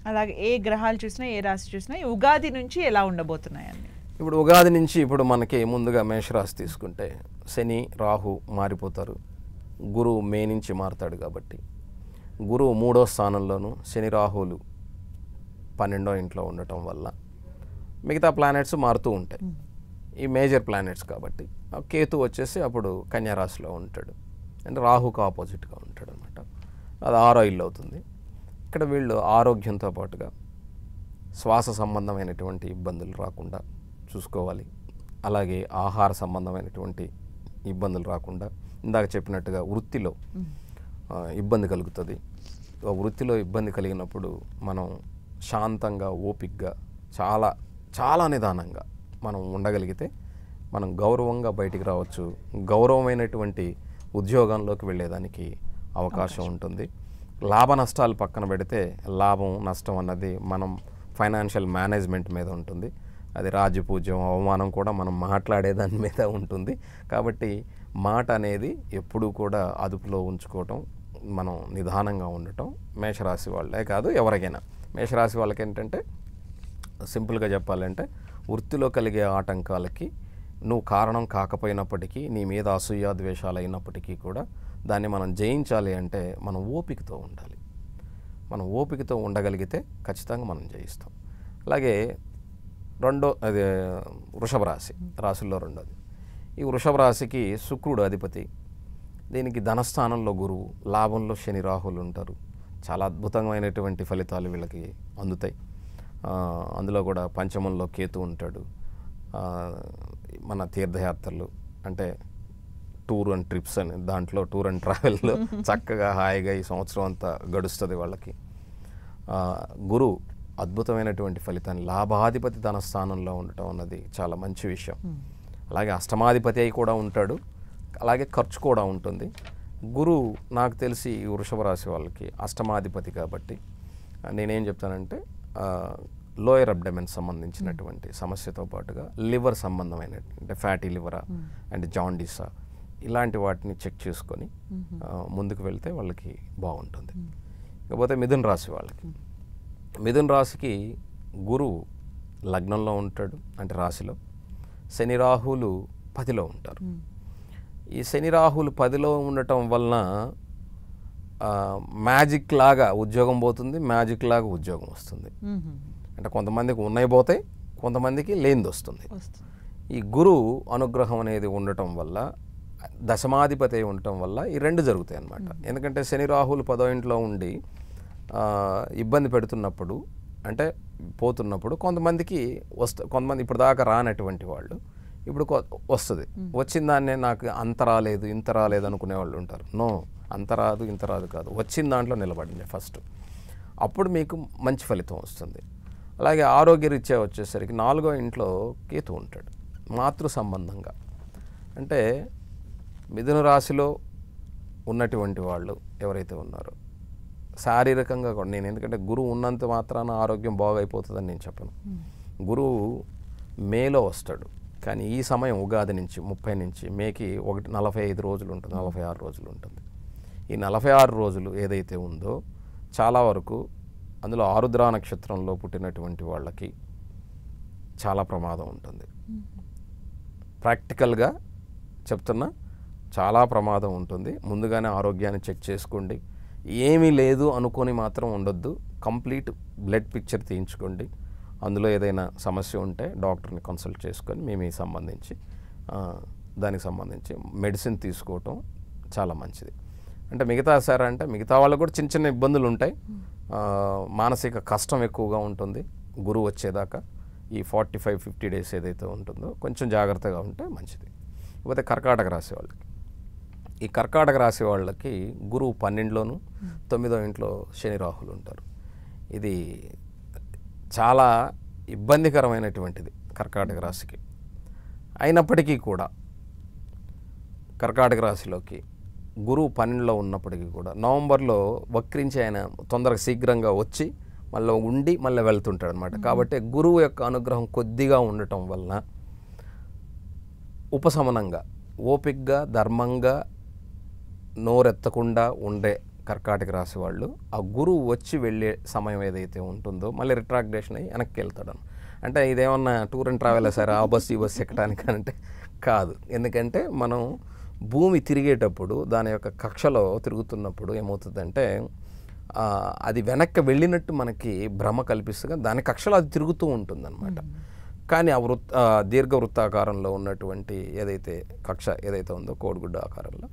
అలాగే ఏ గ్రహాలు చూసినా ఏ రాశి చూసినా ఈ ఉగాది నుంచి ఎలా ఉండబోతున్నాయండి? ఇప్పుడు ఉగాది నుంచి ఇప్పుడు మనకి ముందుగా మేషరాశి తీసుకుంటే శని రాహు మారిపోతారు. గురువు మే నుంచి మారుతాడు కాబట్టి గురువు 3వ స్థానంలోను శని రాహువులు 12వ ఇంట్లో ఉండటం వల్ల మిగతా ప్లానెట్స్ మారుతూ ఉంటాయి. ఈ మేజర్ ప్లానెట్స్ కాబట్టి కేతు వచ్చేసి అప్పుడు కన్యా రాశిలో ఉంటాడు, అంటే రాహుకు ఆపోజిట్గా ఉంటాడు అనమాట. అది 6వ ఇల్లు అవుతుంది. ఇక్కడ వీళ్ళు ఆరోగ్యంతో పాటుగా శ్వాస సంబంధమైనటువంటి ఇబ్బందులు రాకుండా చూసుకోవాలి. అలాగే ఆహార సంబంధమైనటువంటి ఇబ్బందులు రాకుండా, ఇందాక చెప్పినట్టుగా వృత్తిలో ఇబ్బంది కలుగుతుంది. వృత్తిలో ఇబ్బంది కలిగినప్పుడు మనం శాంతంగా ఓపికగా చాలా చాలా నిదానంగా మనం ఉండగలిగితే మనం గౌరవంగా బయటికి రావచ్చు. గౌరవమైనటువంటి ఉద్యోగంలోకి వెళ్ళేదానికి అవకాశం ఉంటుంది. లాభ నష్టాలు పక్కన పెడితే లాభం నష్టం అన్నది మనం ఫైనాన్షియల్ మేనేజ్మెంట్ మీద ఉంటుంది. అది రాజపూజ్యం అవమానం కూడా మనం మాట్లాడే దాని మీద ఉంటుంది. కాబట్టి మాట అనేది ఎప్పుడూ కూడా అదుపులో ఉంచుకోవటం, మనం నిదానంగా ఉండటం మేషరాశి వాళ్ళే కాదు ఎవరికైనా. మేషరాశి వాళ్ళకి ఏంటంటే సింపుల్గా చెప్పాలంటే వృత్తిలో కలిగే ఆటంకాలకి నువ్వు కారణం కాకపోయినప్పటికీ, నీ మీద అసూయ ద్వేషాలు అయినప్పటికీ కూడా దాన్ని మనం జయించాలి అంటే మనం ఓపికతో ఉండాలి. మనం ఓపికతో ఉండగలిగితే ఖచ్చితంగా మనం జయిస్తాం. అలాగే అదే వృషభ రాశి, రాశుల్లో రెండోది. ఈ వృషభ రాశికి శుక్రుడు అధిపతి. దీనికి ధనస్థానంలో గురువు, లాభంలో శని రాహులు ఉంటారు. చాలా అద్భుతమైనటువంటి ఫలితాలు వీళ్ళకి అందుతాయి. అందులో కూడా పంచమంలో కేతు ఉంటాడు. మన తీర్థయాత్రలు అంటే టూర్ అండ్ ట్రిప్స్ అని, దాంట్లో టూర్ అండ్ ట్రావెల్లో చక్కగా హాయిగా ఈ సంవత్సరం అంతా గడుస్తుంది వాళ్ళకి. గురువు అద్భుతమైనటువంటి ఫలితాన్ని, లాభాధిపతి ధన స్థానంలో ఉండటం అన్నది చాలా మంచి విషయం. అలాగే అష్టమాధిపతి అయి కూడా ఉంటాడు, అలాగే ఖర్చు కూడా ఉంటుంది. గురువు నాకు తెలిసి ఈ వృషభ రాశి వాళ్ళకి అష్టమాధిపతి కాబట్టి నేనేం చెప్తానంటే లోయర్ అబ్డమెన్ సంబంధించినటువంటి సమస్యతో పాటుగా లివర్ సంబంధమైన అంటే ఫ్యాటీ లివరా అండ్ జాండీసా ఇలాంటి వాటిని చెక్ చేసుకొని ముందుకు వెళ్తే వాళ్ళకి బాగుంటుంది. ఇకపోతే మిథున రాశి వాళ్ళకి, మిథున రాశికి గురువు లగ్నంలో ఉంటాడు, అంటే రాశిలో. శని రాహువులు 10లో ఉంటారు. ఈ శని రాహువులు 10లో ఉండటం వలన మ్యాజిక్ లాగా ఉద్యోగం పోతుంది, మ్యాజిక్ లాగా ఉద్యోగం వస్తుంది. అంటే కొంతమందికి ఉన్నాయి పోతాయి, కొంతమందికి లేనిది వస్తుంది. ఈ గురువు అనుగ్రహం అనేది ఉండటం వల్ల, దశమాధిపతి ఉండటం వల్ల ఈ రెండు జరుగుతాయి అన్నమాట. ఎందుకంటే శని రాహువులు 10వ ఇంట్లో ఉండి ఇబ్బంది పెడుతున్నప్పుడు, అంటే పోతున్నప్పుడు కొంతమందికి కొంతమంది ఇప్పుడు దాకా రానటువంటి వాళ్ళు ఇప్పుడు వస్తుంది. వచ్చిన దాన్నే నాకు అంత రాలేదు ఇంత రాలేదు అనుకునే వాళ్ళు ఉంటారు. నో, అంత రాదు ఇంత రాదు కాదు, వచ్చిన దాంట్లో నిలబడింది ఫస్ట్, అప్పుడు మీకు మంచి ఫలితం వస్తుంది. అలాగే ఆరోగ్యరీత్యా వచ్చేసరికి 4వ ఇంట్లో కేతు ఉంటాడు, మాతృ సంబంధంగా. అంటే మిథున రాశిలో ఉన్నటువంటి వాళ్ళు ఎవరైతే ఉన్నారో శారీరకంగా కూడా, నేను ఎందుకంటే గురువు ఉన్నంత మాత్రాన ఆరోగ్యం బాగైపోతుందని నేను చెప్పను. గురువు మేలో వస్తాడు, కానీ ఈ సమయం ఉగాది నుంచి 30 నుంచి మేకి 45 రోజులు ఉంటుంది, 46 రోజులు ఉంటుంది. ఈ 46 రోజులు ఏదైతే ఉందో చాలా వరకు అందులో ఆరుద్ర నక్షత్రంలో పుట్టినటువంటి వాళ్ళకి చాలా ప్రమాదం ఉంటుంది. ప్రాక్టికల్గా చెప్తున్నా, చాలా ప్రమాదం ఉంటుంది. ముందుగానే ఆరోగ్యాన్ని చెక్ చేసుకోండి. ఏమీ లేదు అనుకొని మాత్రం ఉండొద్దు. కంప్లీట్ బ్లడ్ పిక్చర్ తీయించుకోండి. అందులో ఏదైనా సమస్య ఉంటే డాక్టర్ని కన్సల్ట్ చేసుకొని దానికి సంబంధించి మెడిసిన్ తీసుకోవటం చాలా మంచిది. అంటే మిగతా వాళ్ళకు కూడా చిన్న చిన్న ఇబ్బందులు ఉంటాయి. మానసిక కష్టం ఎక్కువగా ఉంటుంది గురువు వచ్చేదాకా. ఈ 45-50 డేస్ ఏదైతే ఉంటుందో కొంచెం జాగ్రత్తగా ఉంటే మంచిది. ఇకపోతే కర్కాటక రాశి వాళ్ళకి, ఈ కర్కాటక రాశి వాళ్ళకి గురువు 12లోను 9వ ఇంట్లో శని రాహులు ఉంటారు. ఇది చాలా ఇబ్బందికరమైనటువంటిది కర్కాటక రాశికి. అయినప్పటికీ కూడా కర్కాటక రాశిలోకి గురువు 12లో ఉన్నప్పటికీ కూడా నవంబర్లో వక్రించి ఆయన తొందరగా శీఘ్రంగా వచ్చి మళ్ళీ ఉండి మళ్ళీ వెళ్తుంటాడు అనమాట. కాబట్టి గురువు యొక్క అనుగ్రహం కొద్దిగా ఉండటం వలన ఉపశమనంగా, ఓపికగా, ధర్మంగా, నోరెత్తకుండా ఉండే కర్కాటక రాశి వాళ్ళు ఆ గురువు వచ్చి వెళ్ళే సమయం ఏదైతే ఉంటుందో మళ్ళీ రిట్రాక్టేషన్ అయ్యి వెనక్కి వెళ్తాడు. అంటే ఇదేమన్నా టూర్ అండ్ ట్రావెల్ సార్ ఆ బస్సు ఈ బస్సు ఎక్కడానికి అంటే కాదు. ఎందుకంటే మనం భూమి తిరిగేటప్పుడు దాని యొక్క కక్షలో తిరుగుతున్నప్పుడు ఏమవుతుందంటే అది వెనక్కి వెళ్ళినట్టు మనకి భ్రమ కల్పిస్తుంది, దాని కక్షలో అది తిరుగుతూ ఉంటుందన్నమాట. కానీ ఆ దీర్ఘవృత్తాకారంలో ఉన్నటువంటి ఏదైతే కక్ష ఏదైతే ఉందో కోడిగుడ్డ ఆకారంలో,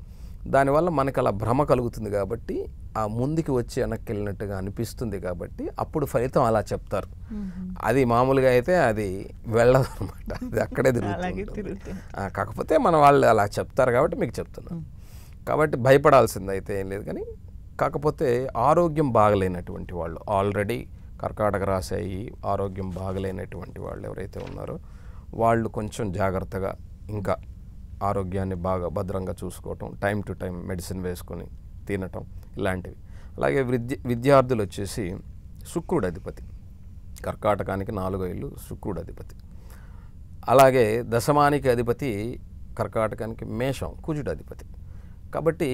దానివల్ల మనకు అలా భ్రమ కలుగుతుంది కాబట్టి ఆ ముందుకి వచ్చి వెనక్కి వెళ్ళినట్టుగా అనిపిస్తుంది కాబట్టి అప్పుడు ఫలితం అలా చెప్తారు. అది మామూలుగా అయితే అది వెళ్ళదు అనమాట, అది అక్కడే తిరుగుతుంది. కాకపోతే మన వాళ్ళు అలా చెప్తారు కాబట్టి మీకు చెప్తున్నాను. కాబట్టి భయపడాల్సింది అయితే ఏం లేదు. కానీ కాకపోతే ఆరోగ్యం బాగలేనటువంటి వాళ్ళు, ఆల్రెడీ కర్కాటక రాశి అయ్యి ఆరోగ్యం బాగలేనటువంటి వాళ్ళు ఎవరైతే ఉన్నారో వాళ్ళు కొంచెం జాగ్రత్తగా ఇంకా ఆరోగ్యాన్ని బాగా భద్రంగా చూసుకోవటం, టైం టు టైం మెడిసిన్ వేసుకొని తినటం ఇలాంటివి. అలాగే విద్యార్థులు వచ్చేసి శుక్రుడు అధిపతి, కర్కాటకానికి 4వ ఇల్లు శుక్రుడు అధిపతి. అలాగే దశమానికి అధిపతి కర్కాటకానికి మేషం కుజుడు అధిపతి. కాబట్టి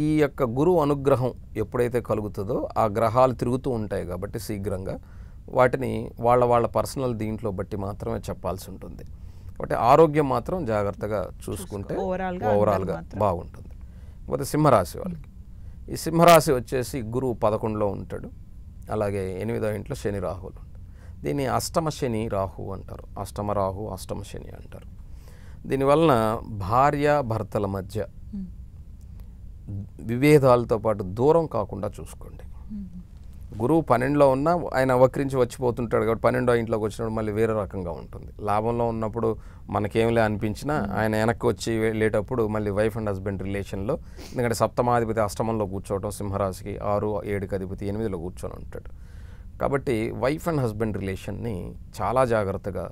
ఈ యొక్క గురువు అనుగ్రహం ఎప్పుడైతే కలుగుతుందో ఆ గ్రహాలు తిరుగుతూ ఉంటాయి కాబట్టి శీఘ్రంగా వాటిని వాళ్ళ పర్సనల్ దీంట్లో బట్టి మాత్రమే చెప్పాల్సి ఉంటుంది. కాబట్టి ఆరోగ్యం మాత్రం జాగ్రత్తగా చూసుకుంటే ఓవరాల్గా బాగుంటుంది. కాకపోతే సింహరాశి వాళ్ళకి, ఈ సింహరాశి వచ్చేసి గురువు 11లో ఉంటాడు. అలాగే 8వ ఇంట్లో శని రాహువులు ఉంటారు. దీన్ని అష్టమ శని రాహు అంటారు, అష్టమ రాహు అష్టమ శని అంటారు. దీనివలన భార్య భర్తల మధ్య విభేదాలతో పాటు దూరం కాకుండా చూసుకోండి. గురువు 12లో ఉన్నా ఆయన వక్రించి వచ్చిపోతుంటాడు కాబట్టి 12వ ఇంట్లోకి వచ్చినప్పుడు మళ్ళీ వేరే రకంగా ఉంటుంది. లాభంలో ఉన్నప్పుడు మనకేమిలే అనిపించినా ఆయన వెనక్కి వచ్చి వెళ్ళేటప్పుడు మళ్ళీ వైఫ్ అండ్ హస్బెండ్ రిలేషన్లో, ఎందుకంటే సప్తమాధిపతి అష్టమంలో కూర్చోవటం సింహరాశికి, 6, 7కి అధిపతి 8లో కూర్చొని ఉంటాడు. కాబట్టి వైఫ్ అండ్ హస్బెండ్ రిలేషన్ని చాలా జాగ్రత్తగా,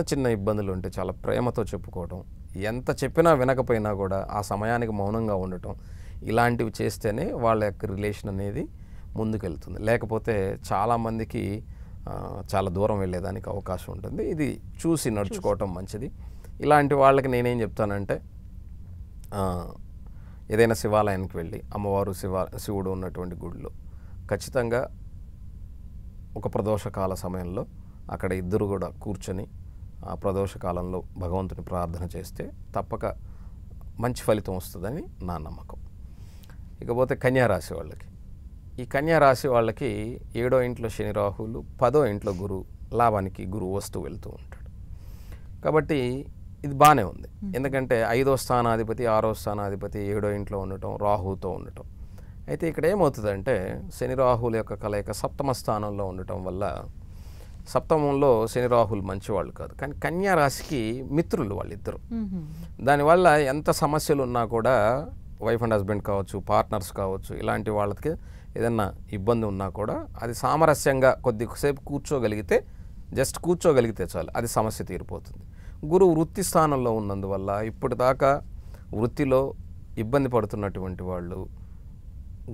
చిన్న ఇబ్బందులు ఉంటే చాలా ప్రేమతో చెప్పుకోవటం, ఎంత చెప్పినా వినకపోయినా కూడా ఆ సమయానికి మౌనంగా ఉండటం, ఇలాంటివి చేస్తేనే వాళ్ళ యొక్క రిలేషన్ అనేది ముందుకెళ్తుంది. లేకపోతే చాలామందికి చాలా దూరం వెళ్ళేదానికి అవకాశం ఉంటుంది. ఇది చూసి నడుచుకోవటం మంచిది. ఇలాంటి వాళ్ళకి నేనేం చెప్తానంటే ఏదైనా శివాలయానికి వెళ్ళి అమ్మవారు శివుడు ఉన్నటువంటి గుడిలో ఖచ్చితంగా ఒక ప్రదోషకాల సమయంలో అక్కడ ఇద్దరు కూడా కూర్చొని ఆ ప్రదోషకాలంలో భగవంతుని ప్రార్థన చేస్తే తప్పక మంచి ఫలితం వస్తుందని నా నమ్మకం. ఇకపోతే కన్యారాశి వాళ్ళకి, ఈ కన్యారాశి వాళ్ళకి 7వ ఇంట్లో శని రాహువులు, 10వ ఇంట్లో గురువు, లాభానికి గురువు వస్తూ వెళ్తూ ఉంటాడు. కాబట్టి ఇది బాగానే ఉంది. ఎందుకంటే 5వ స్థానాధిపతి 6వ స్థానాధిపతి 7వ ఇంట్లో ఉండటం, రాహువుతో ఉండటం. అయితే ఇక్కడ ఏమవుతుందంటే శని రాహువుల యొక్క కలయిక సప్తమ స్థానంలో ఉండటం వల్ల, సప్తమంలో శని రాహువులు మంచివాళ్ళు కాదు, కానీ కన్యా రాశికి మిత్రులు వాళ్ళిద్దరు. దానివల్ల ఎంత సమస్యలు ఉన్నా కూడా వైఫ్ అండ్ హస్బెండ్ కావచ్చు, పార్ట్నర్స్ కావచ్చు, ఇలాంటి వాళ్ళకి ఏదన్నా ఇబ్బంది ఉన్నా కూడా అది సామరస్యంగా కొద్దిసేపు కూర్చోగలిగితే, జస్ట్ కూర్చోగలిగితే చాలు, అది సమస్య తీరిపోతుంది. గురువు వృత్తి స్థానంలో ఉన్నందువల్ల ఇప్పటిదాకా వృత్తిలో ఇబ్బంది పడుతున్నటువంటి వాళ్ళు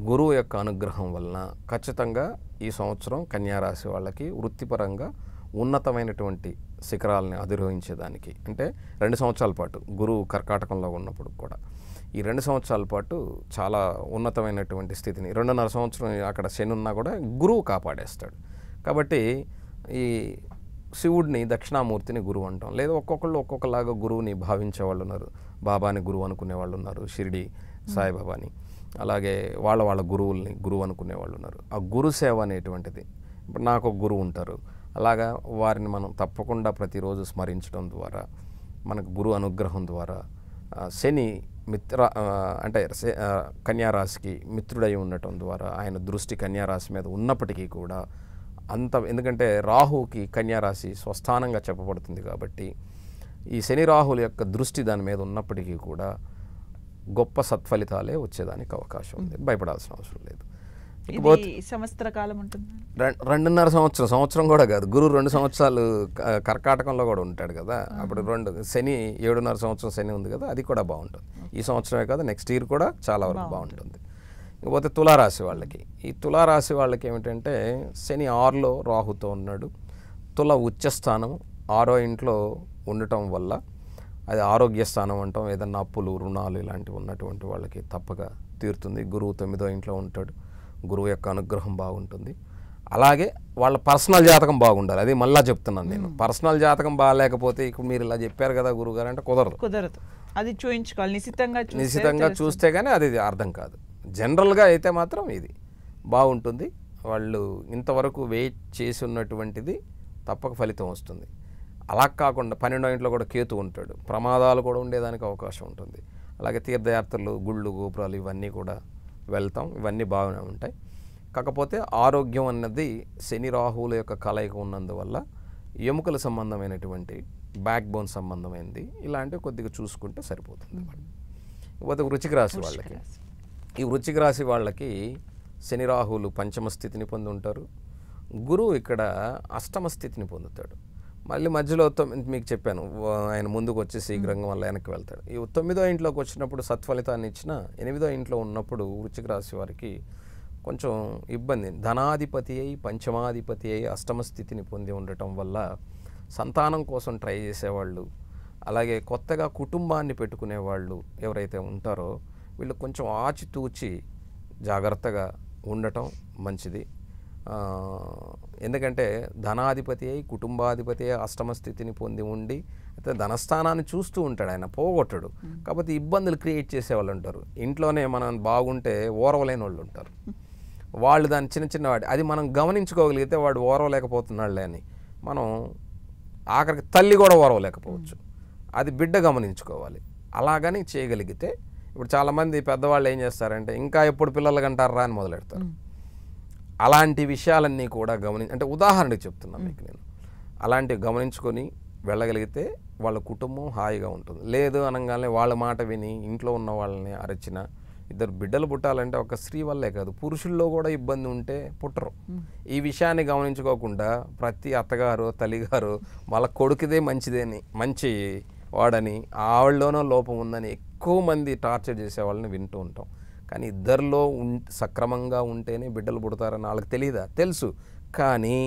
గురువు యొక్క అనుగ్రహం వలన ఖచ్చితంగా ఈ సంవత్సరం కన్యారాశి వాళ్ళకి వృత్తిపరంగా ఉన్నతమైనటువంటి శిఖరాలని అధిరోహించేదానికి, అంటే 2 సంవత్సరాల పాటు గురువు కర్కాటకంలో ఉన్నప్పుడు కూడా ఈ 2 సంవత్సరాల పాటు చాలా ఉన్నతమైనటువంటి స్థితిని, 2.5 సంవత్సరం అక్కడ శని ఉన్నా కూడా గురువు కాపాడేస్తాడు. కాబట్టి ఈ శివుడిని దక్షిణామూర్తిని గురువు అంటాం. లేదా ఒక్కొక్కళ్ళు ఒక్కొక్కలాగా గురువుని భావించే వాళ్ళు ఉన్నారు. బాబాని గురువు అనుకునే వాళ్ళు ఉన్నారు, షిరిడి సాయిబాబాని. అలాగే వాళ్ళ గురువుల్ని గురువు అనుకునే వాళ్ళు ఉన్నారు. ఆ గురు సేవ అనేటువంటిది, ఇప్పుడు నాకు ఒక గురువు ఉంటారు, అలాగా వారిని మనం తప్పకుండా ప్రతిరోజు స్మరించడం ద్వారా, మనకు గురు అనుగ్రహం ద్వారా శని అంటే కన్యారాశికి మిత్రుడై ఉండటం ద్వారా ఆయన దృష్టి కన్యారాశి మీద ఉన్నప్పటికీ కూడా ఎందుకంటే రాహుకి కన్యారాశి స్వస్థానంగా చెప్పబడుతుంది కాబట్టి ఈ శని రాహుల యొక్క దృష్టి దాని మీద ఉన్నప్పటికీ కూడా గొప్ప సత్ఫలితాలే వచ్చేదానికి అవకాశం ఉంది. భయపడాల్సిన అవసరం లేదు. సంవత్సర కాలం ఉంటుంది, 2.5 సంవత్సరం కూడా కాదు. గురువు 2 సంవత్సరాలు కర్కాటకంలో కూడా ఉంటాడు కదా, అప్పుడు శని 7.5 సంవత్సరం శని ఉంది కదా, అది కూడా బాగుంటుంది. ఈ సంవత్సరమే కాదు, నెక్స్ట్ ఇయర్ కూడా చాలా వరకు బాగుంటుంది. ఇకపోతే తులారాశి వాళ్ళకి, ఈ తులారాశి వాళ్ళకి ఏమిటంటే శని 6లో రాహుతో ఉన్నాడు. తుల ఉచ్చస్థానం 6వ ఇంట్లో ఉండటం వల్ల అది ఆరోగ్య స్థానం అంటాం. ఏదన్నా అప్పులు రుణాలు ఇలాంటివి ఉన్నటువంటి వాళ్ళకి తప్పక తీరుతుంది. గురువు 9వ ఇంట్లో ఉంటాడు. గురువు యొక్క అనుగ్రహం బాగుంటుంది. అలాగే వాళ్ళ పర్సనల్ జాతకం బాగుండాలి. అది మళ్ళీ చెప్తున్నాను నేను. పర్సనల్ జాతకం బాగాలేకపోతే ఇప్పుడు మీరు ఇలా చెప్పారు కదా గురువుగారు అంటే కుదరదు. అది చూయించుకోవాలి నిశ్చితంగా చూస్తే కానీ అది అర్థం కాదు. జనరల్గా అయితే మాత్రం ఇది బాగుంటుంది. వాళ్ళు ఇంతవరకు వెయిట్ చేసి ఉన్నటువంటిది తప్పక ఫలితం వస్తుంది. అలా కాకుండా 12వ ఇంట్లో కూడా కేతు ఉంటాడు. ప్రమాదాలు కూడా ఉండేదానికి అవకాశం ఉంటుంది. అలాగే తీర్థయాత్రలు, గుళ్ళు, గోపురాలు ఇవన్నీ కూడా వెళ్తాం. ఇవన్నీ బాగానే ఉంటాయి. కాకపోతే ఆరోగ్యం అన్నది శని రాహువుల యొక్క కలయిక ఉన్నందువల్ల ఎముకల సంబంధమైనటువంటి బ్యాక్ బోన్ సంబంధమైనది ఇలాంటివి కొద్దిగా చూసుకుంటే సరిపోతుంది. ఇకపోతే వృశ్చిక రాశి వాళ్ళకి, ఈ వృశ్చిక రాశి వాళ్ళకి శని రాహువులు పంచమ స్థితిని పొంది ఉంటారు. గురువు ఇక్కడ అష్టమ స్థితిని పొందుతాడు. మళ్ళీ మధ్యలో మీకు చెప్పాను ఆయన ముందుకు వచ్చి శీఘ్రంగా మళ్ళీ వెనక్కి వెళ్తాడు. ఈ 9వ ఇంట్లోకి వచ్చినప్పుడు సత్ఫలితాన్ని ఇచ్చిన 8వ ఇంట్లో ఉన్నప్పుడు వృశ్చిక రాశి వారికి కొంచెం ఇబ్బంది. ధనాధిపతి అయి పంచమాధిపతి అయి అష్టమ స్థితిని పొంది ఉండటం వల్ల సంతానం కోసం ట్రై చేసేవాళ్ళు, అలాగే కొత్తగా కుటుంబాన్ని పెట్టుకునే వాళ్ళు ఎవరైతే ఉంటారో వీళ్ళు కొంచెం ఆచితూచి జాగ్రత్తగా ఉండటం మంచిది. ఎందుకంటే ధనాధిపతి అయి కుటుంబాధిపతి అయి అష్టమ స్థితిని పొంది ఉండి అయితే ధనస్థానాన్ని చూస్తూ ఉంటాడు, ఆయన పోగొట్టడు. కాకపోతే ఇబ్బందులు క్రియేట్ చేసేవాళ్ళు ఉంటారు. ఇంట్లోనే మనం బాగుంటే ఓర్వలేని వాళ్ళు ఉంటారు. వాళ్ళు దాని చిన్న వాటి అది మనం గమనించుకోగలిగితే వాడు ఓర్వలేకపోతున్నాడులే అని మనం ఆఖరికి తల్లి కూడా ఓర్వలేకపోవచ్చు. అది బిడ్డ గమనించుకోవాలి. అలాగని చేయగలిగితే ఇప్పుడు చాలామంది పెద్దవాళ్ళు ఏం చేస్తారంటే ఇంకా ఎప్పుడు పిల్లలు కంటారా అని మొదలెడతారు. అలాంటి విషయాలన్నీ కూడా అంటే ఉదాహరణకి చెప్తున్నాను మీకు నేను. అలాంటివి గమనించుకొని వెళ్ళగలిగితే వాళ్ళ కుటుంబం హాయిగా ఉంటుంది. లేదు అనగానే వాళ్ళ మాట విని ఇంట్లో ఉన్న వాళ్ళని అరచిన ఇద్దరు బిడ్డలు పుట్టాలంటే ఒక స్త్రీ వల్లే కాదు పురుషుల్లో కూడా ఇబ్బంది ఉంటే పుట్టరు. ఈ విషయాన్ని గమనించుకోకుండా ప్రతి అత్తగారు తల్లిగారు వాళ్ళ కొడుకుదే మంచి వాడని ఆవిడలోనో లోపం ఉందని ఎక్కువ మంది టార్చర్ చేసే వాళ్ళని వింటూ ఉంటాం. కానీ ఇద్దరిలో సక్రమంగా ఉంటేనే బిడ్డలు పుడతారని వాళ్ళకి తెలియదా? తెలుసు. కానీ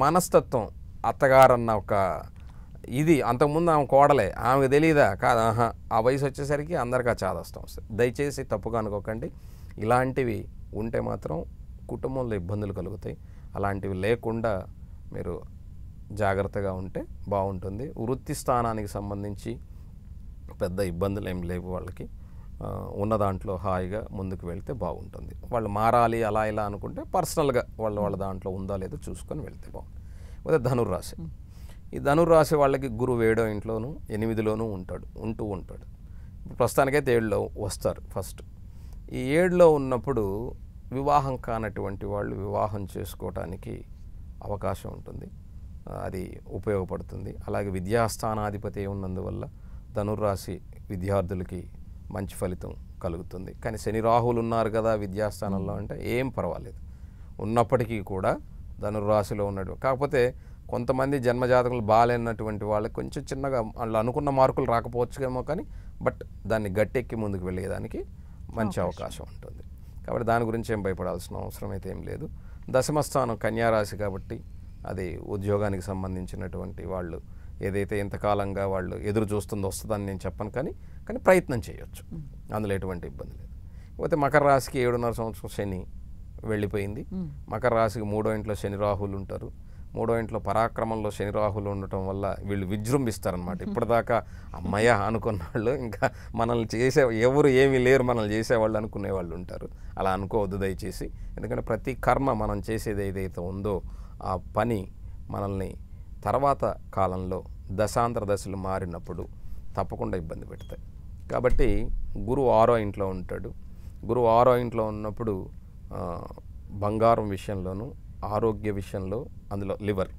మనస్తత్వం అత్తగారన్న ఒక ఇది అంతకుముందు ఆమె కోడలే, ఆమెకు తెలియదా? కాదు, ఆ వయసు వచ్చేసరికి అందరికీ ఆ చాదస్తం వస్తుంది. దయచేసి తప్పుగా అనుకోకండి. ఇలాంటివి ఉంటే మాత్రం కుటుంబంలో ఇబ్బందులు కలుగుతాయి. అలాంటివి లేకుండా మీరు జాగ్రత్తగా ఉంటే బాగుంటుంది. వృత్తి స్థానానికి సంబంధించి పెద్ద ఇబ్బందులు ఏం లేవు వాళ్ళకి. ఉన్న దాంట్లో హాయిగా ముందుకు వెళ్తే బాగుంటుంది. వాళ్ళు మారాలి అలా ఇలా అనుకుంటే పర్సనల్గా వాళ్ళ దాంట్లో ఉందా లేదో చూసుకొని వెళ్తే బాగుంటుంది. అదే ధనుర్రాశి. ఈ ధనుర్రాశి వాళ్ళకి గురువు 7వ ఇంట్లోనూ 8లోనూ ఉంటూ ఉంటాడు. ప్రస్తుతానికైతే 7లో వస్తారు ఫస్ట్. ఈ 7లో ఉన్నప్పుడు వివాహం కానటువంటి వాళ్ళు వివాహం చేసుకోవటానికి అవకాశం ఉంటుంది. అది ఉపయోగపడుతుంది. అలాగే విద్యాస్థానాధిపతి ఉన్నందువల్ల ధనుర్రాశి విద్యార్థులకి మంచి ఫలితం కలుగుతుంది. కానీ శని రాహువులు ఉన్నారు కదా విద్యాస్థానంలో అంటే ఏం పర్వాలేదు. ఉన్నప్పటికీ కూడా ధనుర్రాశిలో ఉన్నాడు. కాకపోతే కొంతమంది జన్మజాతకులు బాగాలేనటువంటి వాళ్ళకి కొంచెం చిన్నగా వాళ్ళు అనుకున్న మార్కులు రాకపోవచ్చుకేమో, కానీ బట్ దాన్ని గట్టెక్కి ముందుకు వెళ్ళేదానికి మంచి అవకాశం ఉంటుంది. కాబట్టి దాని గురించి ఏం భయపడాల్సిన అవసరం అయితే ఏం లేదు. దశమస్థానం కన్యారాశి కాబట్టి అది ఉద్యోగానికి సంబంధించినటువంటి వాళ్ళు ఏదైతే ఇంతకాలంగా వాళ్ళు ఎదురు చూస్తుందో వస్తుందని నేను చెప్పను, కానీ ప్రయత్నం చేయొచ్చు. అందులో ఎటువంటి ఇబ్బంది లేదు. పోతే మకర రాశికి 7.5 సంవత్సరం శని వెళ్ళిపోయింది. మకర రాశికి 3వ ఇంట్లో శని రాహువులు ఉంటారు. 3వ ఇంట్లో పరాక్రమంలో శని రాహువులు ఉండటం వల్ల వీళ్ళు విజృంభిస్తారనమాట. ఇప్పటిదాకా అమ్మయ్య అనుకున్న వాళ్ళు ఇంకా మనల్ని ఎవరు ఏమీ లేరు మనల్ని చేసేవాళ్ళు అనుకునే వాళ్ళు ఉంటారు. అలా అనుకోవద్దు దయచేసి. ఎందుకంటే ప్రతి కర్మ మనం చేసేది ఏదైతే ఉందో ఆ పని మనల్ని తర్వాత కాలంలో దశాంతర దశలు మారినప్పుడు తప్పకుండా ఇబ్బంది పెడతాయి. కాబట్టి గురువు 6వ ఇంట్లో ఉంటాడు. గురువు 6వ ఇంట్లో ఉన్నప్పుడు బంగారం విషయంలోనూ ఆరోగ్య విషయంలో అందులో లివర్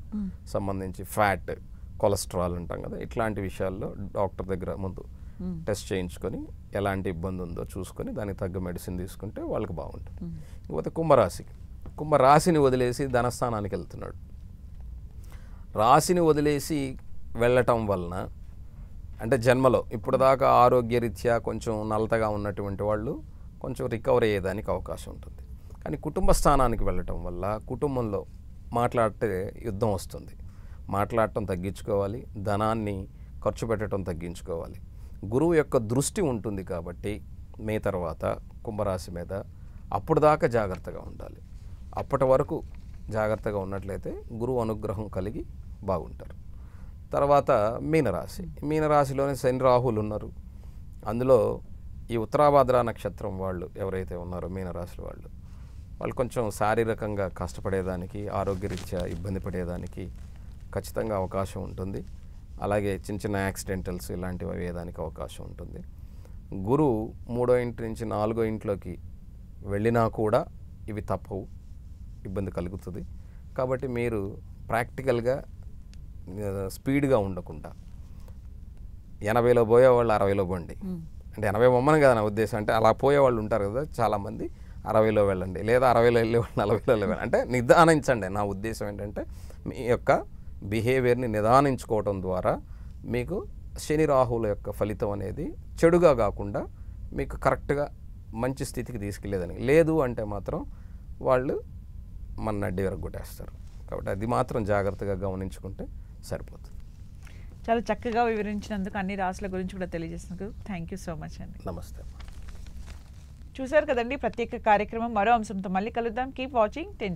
సంబంధించి ఫ్యాట్ కొలెస్ట్రాల్ అంటాం కదా, ఇట్లాంటి విషయాల్లో డాక్టర్ దగ్గర ముందు టెస్ట్ చేయించుకొని ఎలాంటి ఇబ్బంది ఉందో చూసుకొని దానికి తగ్గ మెడిసిన్ తీసుకుంటే వాళ్ళకి బాగుంటుంది. ఇకపోతే కుంభరాశిని వదిలేసి ధనస్థానానికి వెళ్తున్నాడు. రాశిని వదిలేసి వెళ్ళటం వలన అంటే జన్మలో ఇప్పుడు దాకా ఆరోగ్యరీత్యా కొంచెం నలతగా ఉన్నటువంటి వాళ్ళు కొంచెం రికవర్ అయ్యేదానికి అవకాశం ఉంటుంది. కానీ కుటుంబ స్థానానికి వెళ్ళటం వల్ల కుటుంబంలో మాట్లాడితే యుద్ధం వస్తుంది. మాట్లాడటం తగ్గించుకోవాలి. ధనాన్ని ఖర్చు పెట్టడం తగ్గించుకోవాలి. గురువు యొక్క దృష్టి ఉంటుంది కాబట్టి మే తర్వాత కుంభరాశి మీద అప్పుడు దాకా జాగ్రత్తగా ఉండాలి. అప్పటి వరకు జాగ్రత్తగా ఉన్నట్లయితే గురువు అనుగ్రహం కలిగి బాగుంటారు. తర్వాత మీనరాశి. మీనరాశిలోనే శని రాహులు ఉన్నారు. అందులో ఈ ఉత్తరాభాద్ర నక్షత్రం వాళ్ళు ఎవరైతే ఉన్నారో మీనరాశి వాళ్ళు కొంచెం శారీరకంగా కష్టపడేదానికి, ఆరోగ్యరీత్యా ఇబ్బంది పడేదానికి ఖచ్చితంగా అవకాశం ఉంటుంది. అలాగే చిన్న చిన్న యాక్సిడెంటల్స్ ఇలాంటివి అయ్యేదానికి అవకాశం ఉంటుంది. గురువు 3వ ఇంటి నుంచి 4వ ఇంట్లోకి వెళ్ళినా కూడా ఇవి తప్పవు, ఇబ్బంది కలుగుతుంది. కాబట్టి మీరు ప్రాక్టికల్గా స్పీడ్గా ఉండకుండా 80లో పోయేవాళ్ళు 60లో బండి, అంటే 80 బొమ్మను కదా నా ఉద్దేశం. అంటే అలా పోయేవాళ్ళు ఉంటారు కదా చాలామంది, 60లో వెళ్ళండి, లేదా 60లో వెళ్ళేవాళ్ళు 40లో వెళ్ళండి. అంటే నిదానించండి. నా ఉద్దేశం ఏంటంటే మీ యొక్క బిహేవియర్ని నిదానించుకోవటం ద్వారా మీకు శని రాహువుల యొక్క ఫలితం అనేది చెడుగా కాకుండా మీకు కరెక్ట్గా మంచి స్థితికి తీసుకెళ్లేదని. లేదు అంటే మాత్రం వాళ్ళు మన నడ్డి విరగొట్టేస్తారు. కాబట్టి అది మాత్రం జాగ్రత్తగా గమనించుకుంటే సరిపోతుంది. చాలా చక్కగా వివరించినందుకు, అన్ని రాశుల గురించి కూడా తెలియజేసినందుకు థ్యాంక్ యూ సో మచ్ అండి. నమస్తే. చూశారు కదండి ప్రత్యేక కార్యక్రమం. మరో అంశంతో మళ్ళీ కలుద్దాం. Keep watching 10